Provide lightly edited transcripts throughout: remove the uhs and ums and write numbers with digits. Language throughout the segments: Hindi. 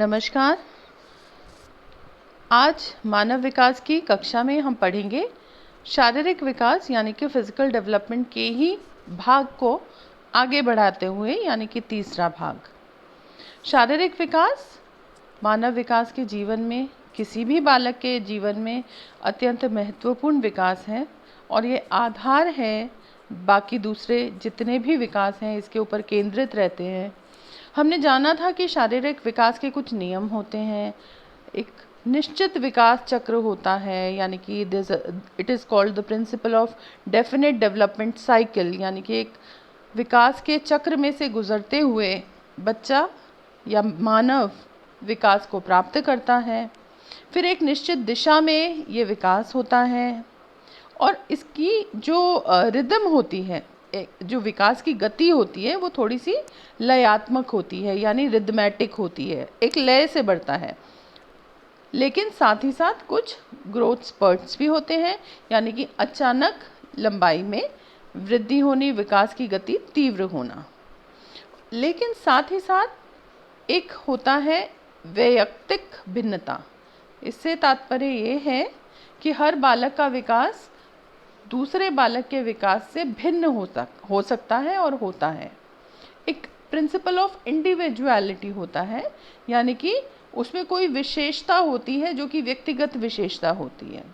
नमस्कार। आज मानव विकास की कक्षा में हम पढ़ेंगे शारीरिक विकास यानी कि फिजिकल डेवलपमेंट के ही भाग को आगे बढ़ाते हुए यानी कि तीसरा भाग। शारीरिक विकास मानव विकास के जीवन में, किसी भी बालक के जीवन में अत्यंत महत्वपूर्ण विकास है और ये आधार है, बाकी दूसरे जितने भी विकास हैं इसके ऊपर केंद्रित रहते हैं। हमने जाना था कि शारीरिक विकास के कुछ नियम होते हैं, एक निश्चित विकास चक्र होता है, यानी कि it is called the principle of definite development cycle, यानी कि एक विकास के चक्र में से गुजरते हुए बच्चा या मानव विकास को प्राप्त करता है। फिर एक निश्चित दिशा में ये विकास होता है और इसकी जो रिदम होती है, जो विकास की गति होती है वो थोड़ी सी लयात्मक होती है, यानी रिदमैटिक होती है, एक लय से बढ़ता है। लेकिन साथ ही साथ कुछ ग्रोथ स्पर्ट्स भी होते हैं, यानी कि अचानक लंबाई में वृद्धि होनी, विकास की गति तीव्र होना। लेकिन साथ ही साथ एक होता है वैयक्तिक भिन्नता। इससे तात्पर्य ये है कि हर बालक का विकास दूसरे बालक के विकास से भिन्न हो सकता है और होता है। एक प्रिंसिपल ऑफ इंडिविजुअलिटी होता है, यानी कि उसमें कोई विशेषता होती है जो कि व्यक्तिगत विशेषता होती है।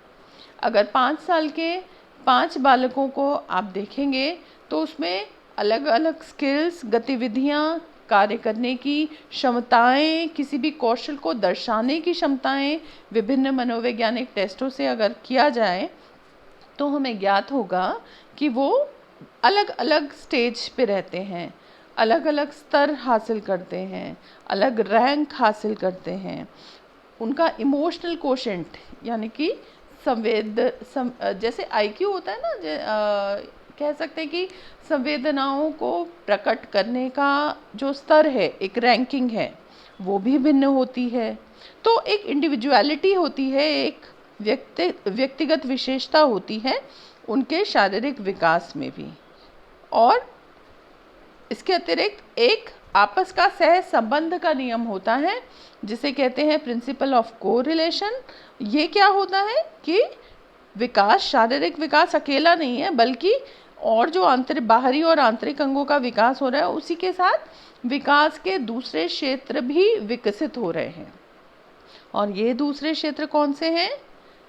अगर 5 साल के 5 बालकों को आप देखेंगे तो उसमें अलग अलग स्किल्स, गतिविधियाँ, कार्य करने की क्षमताएं, किसी भी कौशल को दर्शाने की क्षमताएं विभिन्न मनोवैज्ञानिक टेस्टों से अगर किया जाए तो हमें ज्ञात होगा कि वो अलग अलग स्टेज पे रहते हैं, अलग अलग स्तर हासिल करते हैं, अलग रैंक हासिल करते हैं। उनका इमोशनल कोशेंट यानी कि जैसे आईक्यू होता है ना, कह सकते हैं कि संवेदनाओं को प्रकट करने का जो स्तर है, एक रैंकिंग है, वो भी भिन्न होती है। तो एक इंडिविजुअलिटी होती है, एक व्यक्तिगत विशेषता होती है उनके शारीरिक विकास में भी। और इसके अतिरिक्त एक आपस का सह संबंध का नियम होता है जिसे कहते हैं प्रिंसिपल ऑफ कोरिलेशन। ये क्या होता है कि विकास, शारीरिक विकास अकेला नहीं है, बल्कि और जो बाहरी और आंतरिक अंगों का विकास हो रहा है उसी के साथ विकास के दूसरे क्षेत्र भी विकसित हो रहे हैं। और ये दूसरे क्षेत्र कौन से हैं?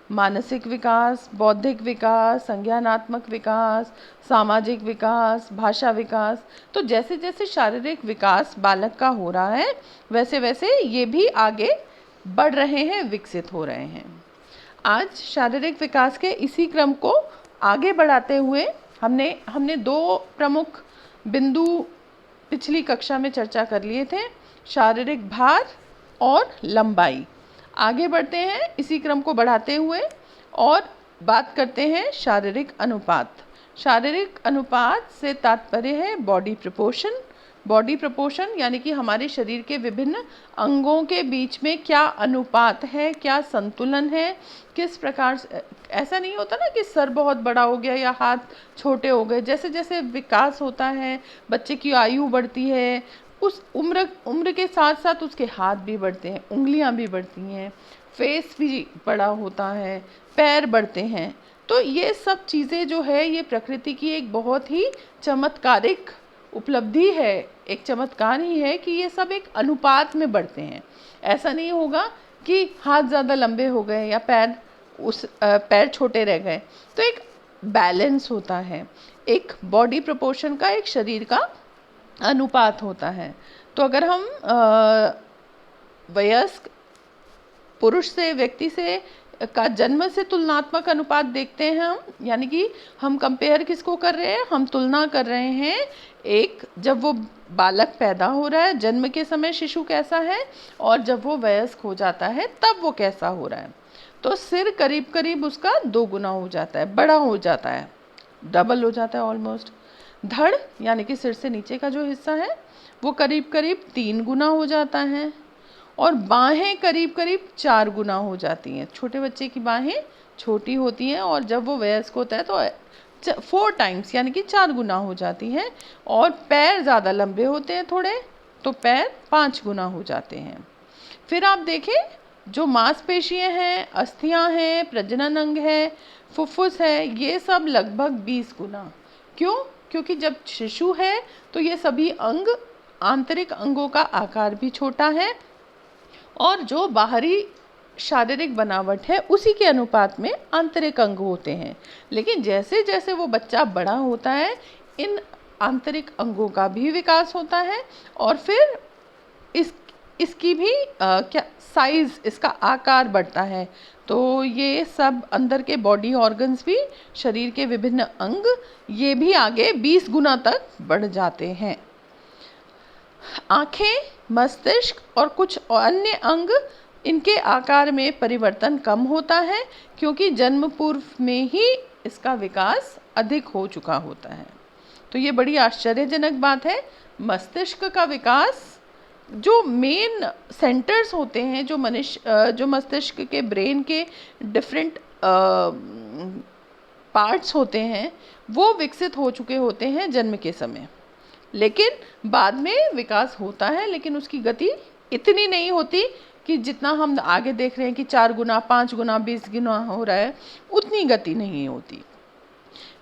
मानसिक विकास, बौद्धिक विकास, संज्ञानात्मक विकास, सामाजिक विकास, भाषा विकास। तो जैसे जैसे शारीरिक विकास बालक का हो रहा है वैसे वैसे ये भी आगे बढ़ रहे हैं, विकसित हो रहे हैं। आज शारीरिक विकास के इसी क्रम को आगे बढ़ाते हुए हमने 2 प्रमुख बिंदु पिछली कक्षा में चर्चा कर लिए थे, शारीरिक भार और लंबाई। आगे बढ़ते हैं इसी क्रम को बढ़ाते हुए और बात करते हैं शारीरिक अनुपात। शारीरिक अनुपात से तात्पर्य है बॉडी प्रोपोर्शन। बॉडी प्रोपोर्शन यानी कि हमारे शरीर के विभिन्न अंगों के बीच में क्या अनुपात है, क्या संतुलन है, किस प्रकार से। ऐसा नहीं होता ना कि सर बहुत बड़ा हो गया या हाथ छोटे हो गए। जैसे जैसे विकास होता है, बच्चे की आयु बढ़ती है, उस उम्र के साथ साथ उसके हाथ भी बढ़ते हैं, उंगलियां भी बढ़ती हैं, फेस भी बड़ा होता है, पैर बढ़ते हैं। तो ये सब चीज़ें जो है ये प्रकृति की एक बहुत ही चमत्कारिक उपलब्धि है, एक चमत्कार ही है कि ये सब एक अनुपात में बढ़ते हैं। ऐसा नहीं होगा कि हाथ ज़्यादा लंबे हो गए या पैर छोटे रह गए। तो एक बैलेंस होता है, एक बॉडी प्रोपोर्शन का, एक शरीर का अनुपात होता है। तो अगर हम वयस्क पुरुष से, व्यक्ति से का जन्म से तुलनात्मक अनुपात देखते हैं हम, यानी कि हम कंपेयर किसको कर रहे हैं? हम तुलना कर रहे हैं एक, जब वो बालक पैदा हो रहा है, जन्म के समय शिशु कैसा है, और जब वो वयस्क हो जाता है तब वो कैसा हो रहा है। तो सिर करीब करीब उसका 2 गुना हो जाता है, बड़ा हो जाता है, डबल हो जाता है ऑलमोस्ट। धड़ यानी कि सिर से नीचे का जो हिस्सा है वो करीब करीब 3 गुना हो जाता है, और बाहें करीब करीब 4 गुना हो जाती हैं। छोटे बच्चे की बाहें छोटी होती हैं और जब वो वयस्क होता है तो 4 टाइम्स यानी कि 4 गुना हो जाती हैं। और पैर ज़्यादा लंबे होते हैं थोड़े, तो पैर 5 गुना हो जाते हैं। फिर आप देखें, जो मांसपेशियां हैं, अस्थियां हैं, प्रजनन अंग है, फुफ्फुस है, ये सब लगभग 20 गुना। क्यों? क्योंकि जब शिशु है तो ये सभी अंग, आंतरिक अंगों का आकार भी छोटा है और जो बाहरी शारीरिक बनावट है उसी के अनुपात में आंतरिक अंग होते हैं। लेकिन जैसे जैसे वो बच्चा बड़ा होता है, इन आंतरिक अंगों का भी विकास होता है और फिर इस इसकी भी क्या साइज, इसका आकार बढ़ता है। तो ये सब अंदर के बॉडी ऑर्गन्स भी, शरीर के विभिन्न अंग, ये भी आगे 20 गुना तक बढ़ जाते हैं। आँखें, मस्तिष्क और कुछ अन्य अंग, इनके आकार में परिवर्तन कम होता है क्योंकि जन्म पूर्व में ही इसका विकास अधिक हो चुका होता है। तो ये बड़ी आश्चर्यजनक बात है। मस्तिष्क का विकास, जो मेन सेंटर्स होते हैं, जो मस्तिष्क के ब्रेन के डिफरेंट पार्ट्स होते हैं, वो विकसित हो चुके होते हैं जन्म के समय। लेकिन बाद में विकास होता है, लेकिन उसकी गति इतनी नहीं होती कि जितना हम आगे देख रहे हैं कि 4 गुना, 5 गुना, 20 गुना हो रहा है, उतनी गति नहीं होती।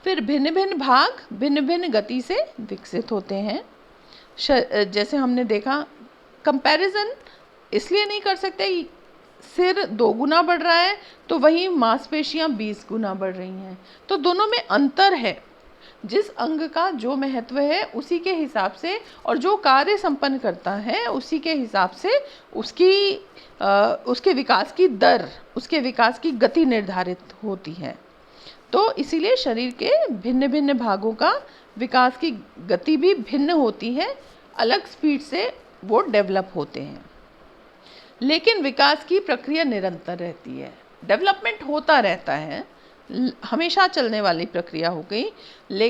फिर भिन्न भिन्न भाग भिन्न भिन्न गति से विकसित होते हैं। जैसे हमने देखा, कंपैरिजन इसलिए नहीं कर सकते, सिर 2 गुना बढ़ रहा है तो वहीं मांसपेशियां 20 गुना बढ़ रही हैं। तो दोनों में अंतर है। जिस अंग का जो महत्व है उसी के हिसाब से, और जो कार्य संपन्न करता है उसी के हिसाब से उसके विकास की दर, उसके विकास की गति निर्धारित होती है। तो इसीलिए शरीर के भिन्न भिन्न भागों का विकास की गति भी भिन्न होती है, अलग स्पीड से वो डेवलप होते हैं। लेकिन विकास की प्रक्रिया निरंतर रहती है, डेवलपमेंट होता रहता है, हमेशा चलने वाली प्रक्रिया हो गई।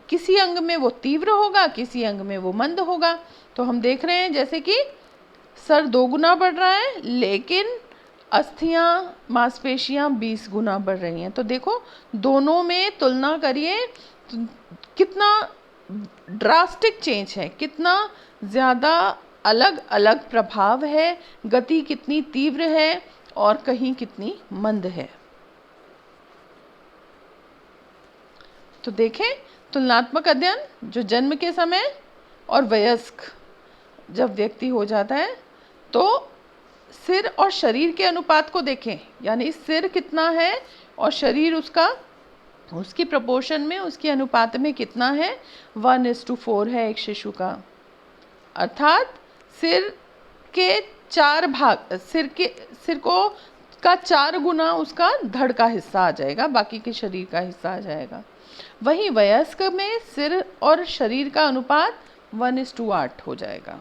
किसी अंग में वो तीव्र होगा, किसी अंग में वो मंद होगा। तो हम देख रहे हैं जैसे कि सर 2 गुना बढ़ रहा है, लेकिन अस्थियां, मांसपेशियां 20 गुना बढ़ रही हैं। तो देखो, दोनों में तुलना करिए तो कितना ड्रास्टिक चेंज है, कितना ज़्यादा अलग अलग प्रभाव है, गति कितनी तीव्र है और कहीं कितनी मंद है। तो देखें, तुलनात्मक अध्ययन जो जन्म के समय और वयस्क जब व्यक्ति हो जाता है, तो सिर और शरीर के अनुपात को देखें, यानी सिर कितना है और शरीर उसकी प्रपोर्शन में, उसके अनुपात में कितना है, 1:4 है एक शिशु का। अर्थात सिर के 4 भाग, सिर को का 4 गुना उसका धड़ का हिस्सा आ जाएगा, बाकी के शरीर का हिस्सा आ जाएगा। वहीं वयस्क में सिर और शरीर का अनुपात 1:8 हो जाएगा,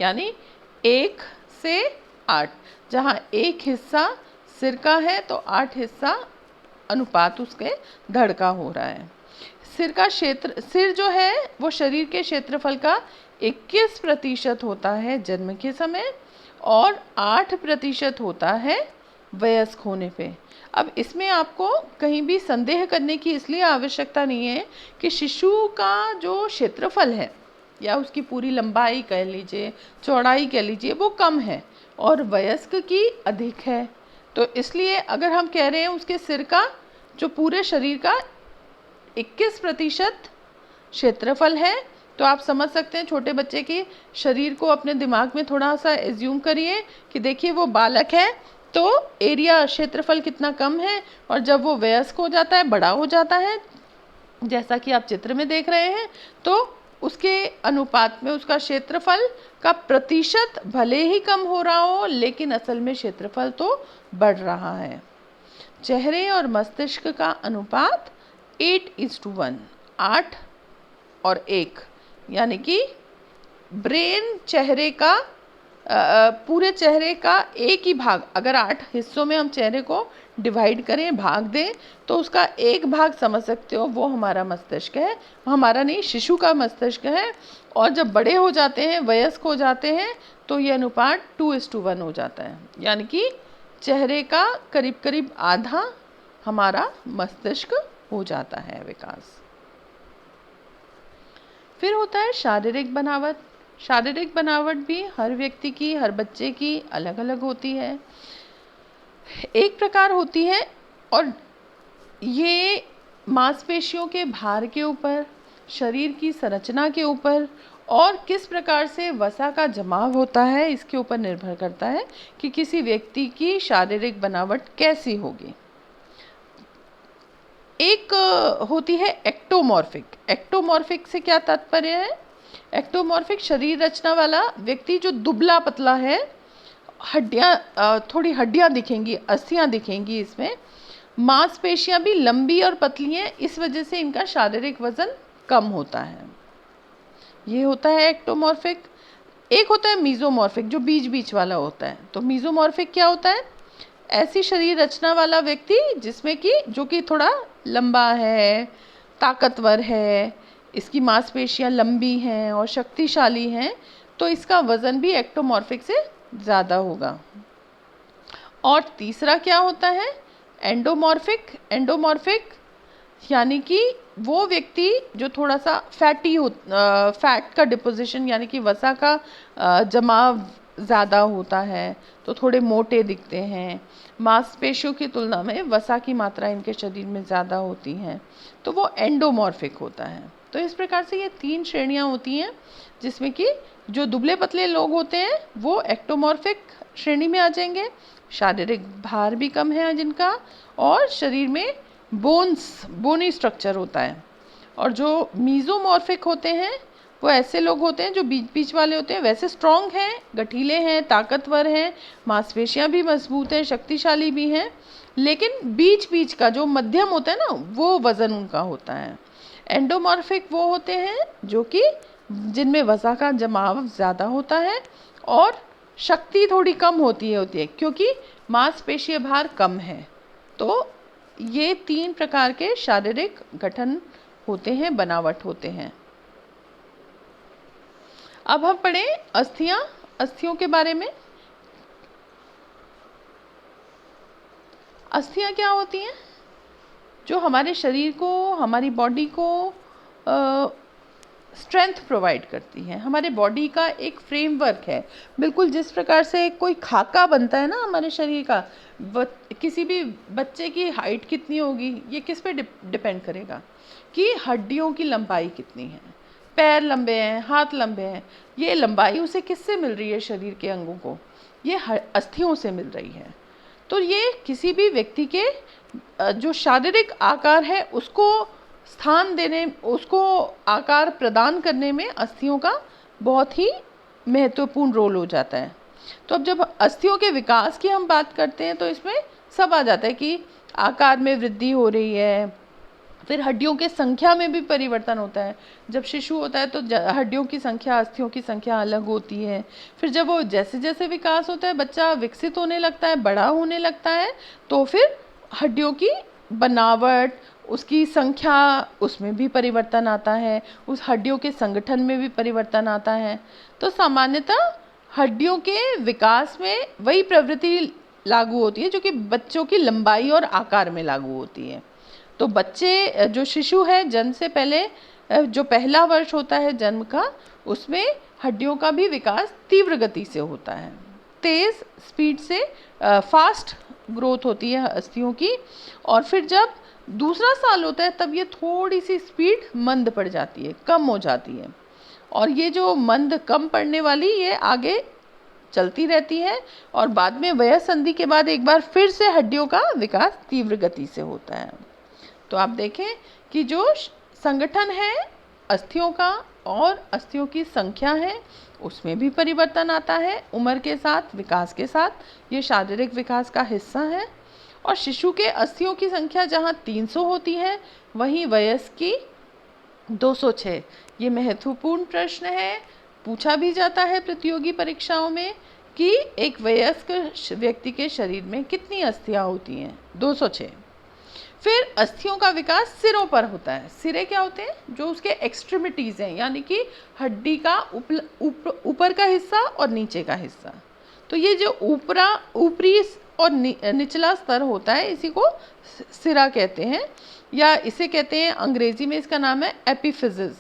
यानी 1 से 8। जहाँ 1 हिस्सा सिर का है तो 8 हिस्सा अनुपात उसके धड़ का हो रहा है। सिर जो है वो शरीर के क्षेत्रफल का 21% होता है जन्म के समय और 8% होता है वयस्क होने पे। अब इसमें आपको कहीं भी संदेह करने की इसलिए आवश्यकता नहीं है कि शिशु का जो क्षेत्रफल है, या उसकी पूरी लंबाई कह लीजिए, चौड़ाई कह लीजिए, वो कम है और वयस्क की अधिक है। तो इसलिए अगर हम कह रहे हैं उसके सिर का जो पूरे शरीर का 21% क्षेत्रफल है, तो आप समझ सकते हैं छोटे बच्चे के शरीर को अपने दिमाग में थोड़ा सा एज्यूम करिए कि देखिए वो बालक है तो एरिया, क्षेत्रफल कितना कम है, और जब वो वयस्क हो जाता है, बड़ा हो जाता है, जैसा कि आप चित्र में देख रहे हैं, तो उसके अनुपात में उसका क्षेत्रफल का प्रतिशत भले ही कम हो रहा हो, लेकिन असल में क्षेत्रफल तो बढ़ रहा है। चेहरे और मस्तिष्क का अनुपात 8:1, 8 और 1, यानी कि ब्रेन चेहरे का पूरे चेहरे का एक ही भाग, अगर 8 हिस्सों में हम चेहरे को डिवाइड करें, भाग दें, तो उसका एक भाग समझ सकते हो वो हमारा मस्तिष्क है, हमारा नहीं, शिशु का मस्तिष्क है। और जब बड़े हो जाते हैं, वयस्क हो जाते हैं, तो ये अनुपात 2:1 हो जाता है, यानी कि चेहरे का करीब करीब आधा हमारा मस्तिष्क हो जाता है विकास। फिर होता है शारीरिक बनावट। शारीरिक बनावट भी हर व्यक्ति की, हर बच्चे की अलग अलग होती है। एक प्रकार होती है और ये मांसपेशियों के भार के ऊपर, शरीर की संरचना के ऊपर और किस प्रकार से वसा का जमाव होता है इसके ऊपर निर्भर करता है कि किसी व्यक्ति की शारीरिक बनावट कैसी होगी। एक होती है एक्टोमॉर्फिक। एक्टोमॉर्फिक से क्या तात्पर्य है? एक्टोमॉर्फिक शरीर रचना वाला व्यक्ति जो दुबला पतला है, हड्डियाँ थोड़ी हड्डियाँ दिखेंगी, अस्थियाँ दिखेंगी, इसमें मांसपेशियाँ भी लंबी और पतली हैं, इस वजह से इनका शारीरिक वजन कम होता है। ये होता है एक्टोमॉर्फिक। एक होता है मीजोमॉर्फिक जो बीच बीच वाला होता है। तो मीजोमॉर्फिक क्या होता है? ऐसी शरीर रचना वाला व्यक्ति जिसमें कि जो कि थोड़ा लंबा है, ताकतवर है, इसकी मांसपेशियाँ लंबी हैं और शक्तिशाली हैं, तो इसका वज़न भी एक्टोमॉर्फिक से ज़्यादा होगा। और तीसरा क्या होता है? एंडोमॉर्फिक। एंडोमॉर्फिक यानी कि वो व्यक्ति जो थोड़ा सा फैटी हो, फैट का डिपोजिशन यानी कि वसा का जमाव ज़्यादा होता है, तो थोड़े मोटे दिखते हैं, मांसपेशियों की तुलना में वसा की मात्रा इनके शरीर में ज़्यादा होती हैं, तो वो एंडोमॉर्फिक होता है। तो इस प्रकार से ये 3 श्रेणियाँ होती हैं जिसमें कि जो दुबले पतले लोग होते हैं वो एक्टोमॉर्फिक श्रेणी में आ जाएंगे, शारीरिक भार भी कम है जिनका, और शरीर में बोनी स्ट्रक्चर होता है। और जो मीजोमॉर्फिक होते हैं वो ऐसे लोग होते हैं जो बीच बीच वाले होते हैं, वैसे स्ट्रॉन्ग हैं, गठीले हैं, ताकतवर हैं, मांसपेशियां भी मजबूत हैं, शक्तिशाली भी हैं, लेकिन बीच बीच का जो मध्यम होता है ना, वो वज़न उनका होता है। एंडोमॉर्फिक वो होते हैं जो कि जिनमें वसा का जमाव ज़्यादा होता है और शक्ति थोड़ी कम होती है क्योंकि मांसपेशीय भार कम है। तो ये 3 प्रकार के शारीरिक गठन होते हैं, बनावट होते हैं। अब हम पढ़ें अस्थियां, अस्थियों के बारे में। अस्थियां क्या होती हैं? जो हमारे शरीर को, हमारी बॉडी को स्ट्रेंथ प्रोवाइड करती हैं। हमारे बॉडी का एक फ्रेमवर्क है, बिल्कुल जिस प्रकार से कोई खाका बनता है ना हमारे शरीर का। किसी भी बच्चे की हाइट कितनी होगी ये किस पे डिपेंड करेगा कि हड्डियों की लंबाई कितनी है, पैर लंबे हैं, हाथ लंबे हैं, ये लंबाई उसे किससे मिल रही है? शरीर के अंगों को ये अस्थियों से मिल रही है। तो ये किसी भी व्यक्ति के जो शारीरिक आकार है उसको स्थान देने, उसको आकार प्रदान करने में अस्थियों का बहुत ही महत्वपूर्ण रोल हो जाता है। तो अब जब अस्थियों के विकास की हम बात करते हैं तो इसमें सब आ जाता है कि आकार में वृद्धि हो रही है, फिर हड्डियों के संख्या में भी परिवर्तन होता है। जब शिशु होता है तो हड्डियों की संख्या, अस्थियों की संख्या अलग होती है। फिर जब वो जैसे जैसे विकास होता है, बच्चा विकसित होने लगता है, बड़ा होने लगता है, तो फिर हड्डियों की बनावट, उसकी संख्या, उसमें भी परिवर्तन आता है, उस हड्डियों के संगठन में भी परिवर्तन आता है। तो सामान्यतः हड्डियों के विकास में वही प्रवृत्ति लागू होती है जो कि बच्चों की लंबाई और आकार में लागू होती है। तो बच्चे, जो शिशु है, जन्म से पहले जो पहला वर्ष होता है जन्म का, उसमें हड्डियों का भी विकास तीव्र गति से होता है, तेज़ स्पीड से फास्ट ग्रोथ होती है अस्थियों की। और फिर जब दूसरा साल होता है तब ये थोड़ी सी स्पीड मंद पड़ जाती है, कम हो जाती है, और ये जो मंद कम पड़ने वाली ये आगे चलती रहती है और बाद में वयस्क के बाद एक बार फिर से हड्डियों का विकास तीव्र गति से होता है। तो आप देखें कि जो संगठन है अस्थियों का और अस्थियों की संख्या है उसमें भी परिवर्तन आता है उम्र के साथ, विकास के साथ। ये शारीरिक विकास का हिस्सा है। और शिशु के अस्थियों की संख्या जहाँ 300 होती है वहीं वयस्क की 206। ये महत्वपूर्ण प्रश्न है, पूछा भी जाता है प्रतियोगी परीक्षाओं में कि एक वयस्क व्यक्ति के शरीर में कितनी अस्थियाँ होती हैं? 206। फिर अस्थियों का विकास सिरों पर होता है। सिरे क्या होते हैं? जो उसके एक्सट्रीमिटीज़ हैं, यानी कि हड्डी का ऊपर का हिस्सा और नीचे का हिस्सा। तो ये जो ऊपरी और निचला स्तर होता है इसी को सिरा कहते हैं, या इसे कहते हैं, अंग्रेजी में इसका नाम है एपिफिजिस।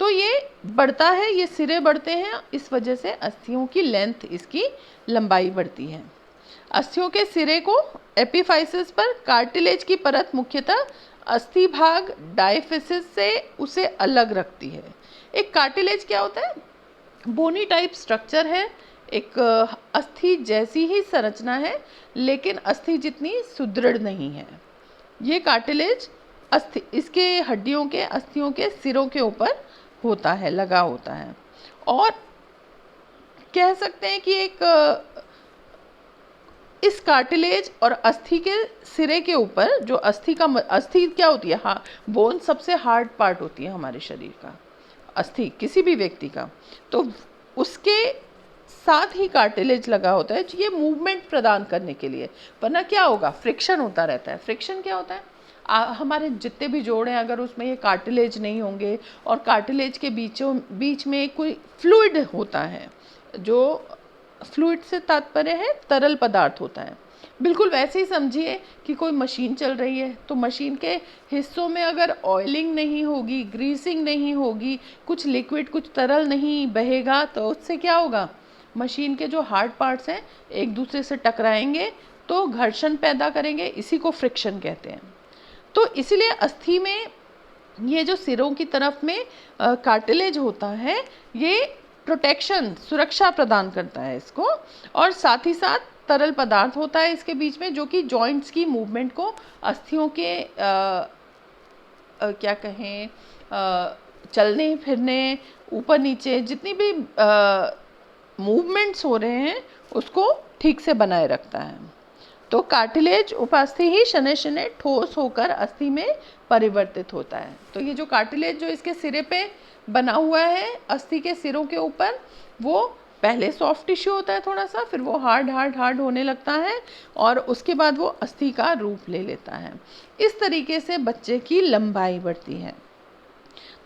तो ये बढ़ता है, ये सिरे बढ़ते हैं, इस वजह से अस्थियों की लेंथ, इसकी लंबाई बढ़ती है। अस्थियों के सिरे को एपिफाइसिस पर कार्टिलेज की परत मुख्यतः अस्थि भाग डायफिसिस से उसे अलग रखती है। एक कार्टिलेज क्या होता है? बोनी टाइप स्ट्रक्चर है, एक अस्थि जैसी ही संरचना है, लेकिन अस्थि जितनी सुदृढ़ नहीं है। ये कार्टिलेज अस्थि, इसके हड्डियों के, अस्थियों के सिरों के ऊपर होता है, लगा होता है। और कह सकते हैं कि इस कार्टिलेज और अस्थि के सिरे के ऊपर जो अस्थि क्या होती है? हाँ, बोन सबसे हार्ड पार्ट होती है हमारे शरीर का, अस्थि किसी भी व्यक्ति का, तो उसके साथ ही कार्टिलेज लगा होता है, ये मूवमेंट प्रदान करने के लिए। वरना क्या होगा? फ्रिक्शन होता रहता है। फ्रिक्शन क्या होता है? हमारे जितने भी जोड़ हैं, अगर उसमें ये कार्टिलेज नहीं होंगे और कार्टिलेज के बीच में कोई फ्लूइड होता है, जो फ्लूइड से तात्पर्य है तरल पदार्थ होता है, बिल्कुल वैसे ही समझिए कि कोई मशीन चल रही है, तो मशीन के हिस्सों में अगर ऑयलिंग नहीं होगी, ग्रीसिंग नहीं होगी, कुछ लिक्विड, कुछ तरल नहीं बहेगा, तो उससे क्या होगा? मशीन के जो हार्ड पार्ट्स हैं एक दूसरे से टकराएंगे, तो घर्षण पैदा करेंगे, इसी को फ्रिक्शन कहते हैं। तो इसीलिए अस्थि में ये जो सिरों की तरफ में कार्टिलेज होता है, ये प्रोटेक्शन, सुरक्षा प्रदान करता है इसको, और साथ ही साथ तरल पदार्थ होता है इसके बीच में, जो कि जॉइंट्स की मूवमेंट को, अस्थियों के क्या कहें, चलने फिरने, ऊपर नीचे जितनी भी मूवमेंट्स हो रहे हैं उसको ठीक से बनाए रखता है। तो कार्टिलेज उपास्थि ही शनैः शनैः ठोस होकर अस्थि में परिवर्तित होता है। तो ये जो कार्टिलेज जो इसके सिरे पे बना हुआ है अस्थि के सिरों के ऊपर, वो पहले सॉफ्ट टिश्यू होता है थोड़ा सा, फिर वो हार्ड होने लगता है, और उसके बाद वो अस्थि का रूप ले लेता है। इस तरीके से बच्चे की लंबाई बढ़ती है।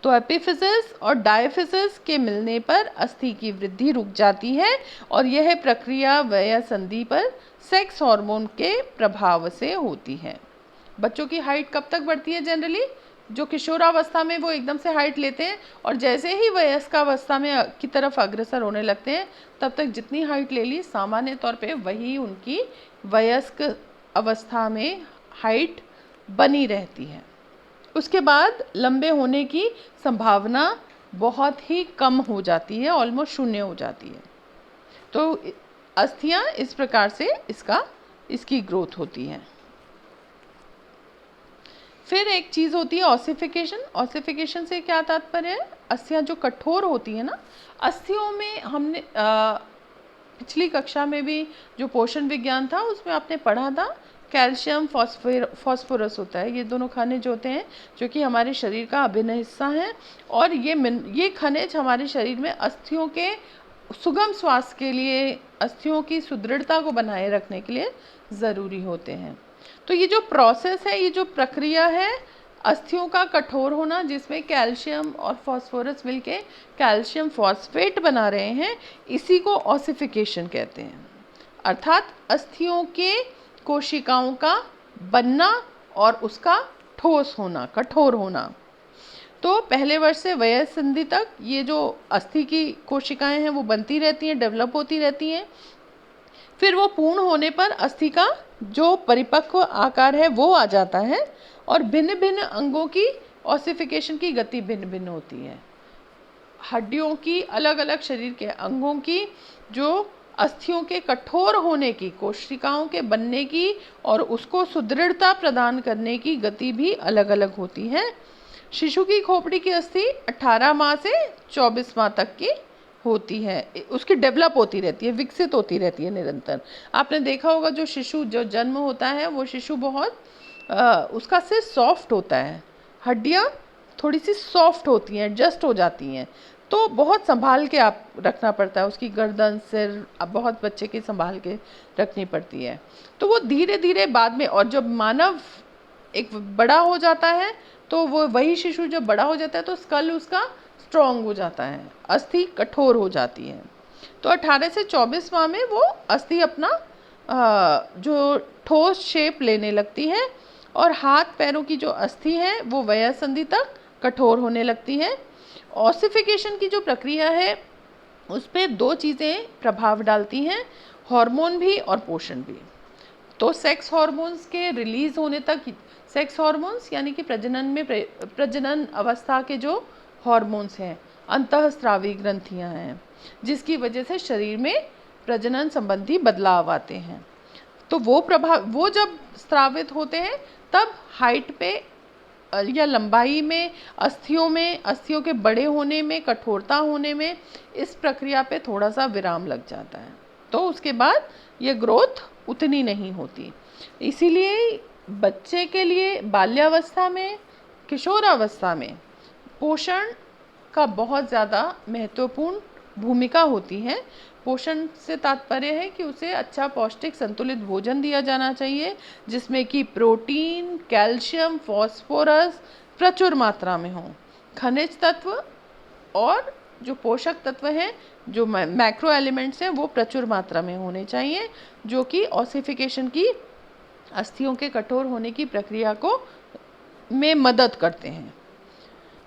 तो एपिफिसिस और डायफिसिस के मिलने पर अस्थि की वृद्धि रुक जाती है, और यह प्रक्रिया वयस्संधि पर सेक्स हार्मोन के प्रभाव से होती है। बच्चों की हाइट कब तक बढ़ती है? जनरली जो किशोरावस्था में वो एकदम से हाइट लेते हैं, और जैसे ही वयस्कावस्था में की तरफ अग्रसर होने लगते हैं, तब तक जितनी हाइट ले ली सामान्य तौर पे वही उनकी वयस्क अवस्था में हाइट बनी रहती है। उसके बाद लंबे होने की संभावना बहुत ही कम हो जाती है, ऑलमोस्ट शून्य हो जाती है। तो अस्थियां इस प्रकार से इसकी ग्रोथ होती है। फिर एक चीज़ होती है ऑसिफिकेशन। ऑसिफिकेशन से क्या तात्पर्य है? अस्थियां जो कठोर होती है ना, अस्थियों में हमने पिछली कक्षा में भी जो पोषण विज्ञान था उसमें आपने पढ़ा था, कैल्शियम फॉस्फोरस होता है, ये दोनों खनिज होते हैं जो कि हमारे शरीर का अभिन्न हिस्सा है, और ये खनिज हमारे शरीर में अस्थियों के सुगम स्वास्थ्य के लिए, अस्थियों की सुदृढ़ता को बनाए रखने के लिए ज़रूरी होते हैं। तो ये जो प्रोसेस है, ये जो प्रक्रिया है अस्थियों का कठोर होना, जिसमें कैल्शियम और फास्फोरस मिलके कैल्शियम फॉस्फेट बना रहे हैं, इसी को ऑसिफिकेशन कहते हैं। अर्थात अस्थियों के कोशिकाओं का बनना और उसका ठोस होना, कठोर होना। तो पहले वर्ष से वयस्संधि तक ये जो अस्थि की कोशिकाएं हैं वो बनती रहती हैं, डेवलप होती रहती हैं। फिर वो पूर्ण होने पर अस्थि का जो परिपक्व आकार है वो आ जाता है, और भिन्न भिन्न अंगों की ऑसिफिकेशन की गति भिन्न भिन्न होती है। हड्डियों की, अलग अलग शरीर के अंगों की जो अस्थियों के कठोर होने की, कोशिकाओं के बनने की और उसको सुदृढ़ता प्रदान करने की गति भी अलग अलग होती है। शिशु की खोपड़ी की अस्थि 18 माह से 24 माह तक की होती है, उसकी डेवलप होती रहती है, विकसित होती रहती है निरंतर। आपने देखा होगा जो शिशु जो जन्म होता है वो शिशु बहुत उसका सिर सॉफ्ट होता है, हड्डियाँ थोड़ी सी सॉफ्ट होती हैं, एडजस्ट हो जाती हैं, तो बहुत संभाल के आप रखना पड़ता है, उसकी गर्दन, सिर अब बहुत बच्चे की संभाल के रखनी पड़ती है। तो वो धीरे धीरे बाद में, और जब मानव एक बड़ा हो जाता है तो वो वही शिशु जब बड़ा हो जाता है तो स्कल उसका स्ट्रॉन्ग हो जाता है, अस्थि कठोर हो जाती है। तो 18 से 24 माह में वो अस्थि अपना जो ठोस शेप लेने लगती है, और हाथ पैरों की जो अस्थि है वो वयस्संधि तक कठोर होने लगती है, ऑसिफिकेशन की जो प्रक्रिया है उस पर दो चीज़ें प्रभाव डालती हैं, हार्मोन भी और पोषण भी। तो सेक्स हार्मोन्स के रिलीज होने तक, सेक्स हार्मोन्स यानी कि प्रजनन अवस्था के जो हार्मोन्स हैं, अंतःस्रावी ग्रंथियां हैं, जिसकी वजह से शरीर में प्रजनन संबंधी बदलाव आते हैं। तो वो जब स्रावित होते हैं तब हाइट पे या लंबाई में, अस्थियों के बड़े होने में, कठोरता होने में, इस प्रक्रिया पे थोड़ा सा विराम लग जाता है। तो उसके बाद ये ग्रोथ उतनी नहीं होती। इसीलिए बच्चे के लिए बाल्यावस्था में, किशोरावस्था में पोषण का बहुत ज़्यादा महत्वपूर्ण भूमिका होती है। पोषण से तात्पर्य है कि उसे अच्छा पौष्टिक संतुलित भोजन दिया जाना चाहिए, जिसमें कि प्रोटीन, कैल्शियम, फास्फोरस प्रचुर मात्रा में हो, खनिज तत्व और जो पोषक तत्व हैं, जो मैक्रो एलिमेंट्स हैं, वो प्रचुर मात्रा में होने चाहिए, जो कि ऑसिफिकेशन की, अस्थियों के कठोर होने की प्रक्रिया को में मदद करते हैं।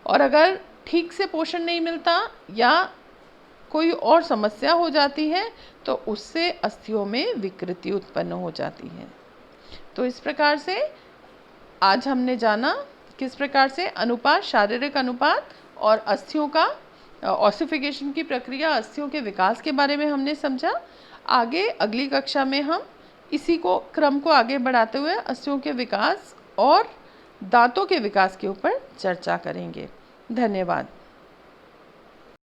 और अगर ठीक से पोषण नहीं मिलता या कोई और समस्या हो जाती है तो उससे अस्थियों में विकृति उत्पन्न हो जाती है। तो इस प्रकार से आज हमने जाना किस प्रकार से अनुपात, शारीरिक अनुपात और अस्थियों का, ऑसिफिकेशन की प्रक्रिया, अस्थियों के विकास के बारे में हमने समझा। आगे अगली कक्षा में हम इसी को, क्रम को आगे बढ़ाते हुए अस्थियों के विकास और दांतों के विकास के ऊपर चर्चा करेंगे। धन्यवाद।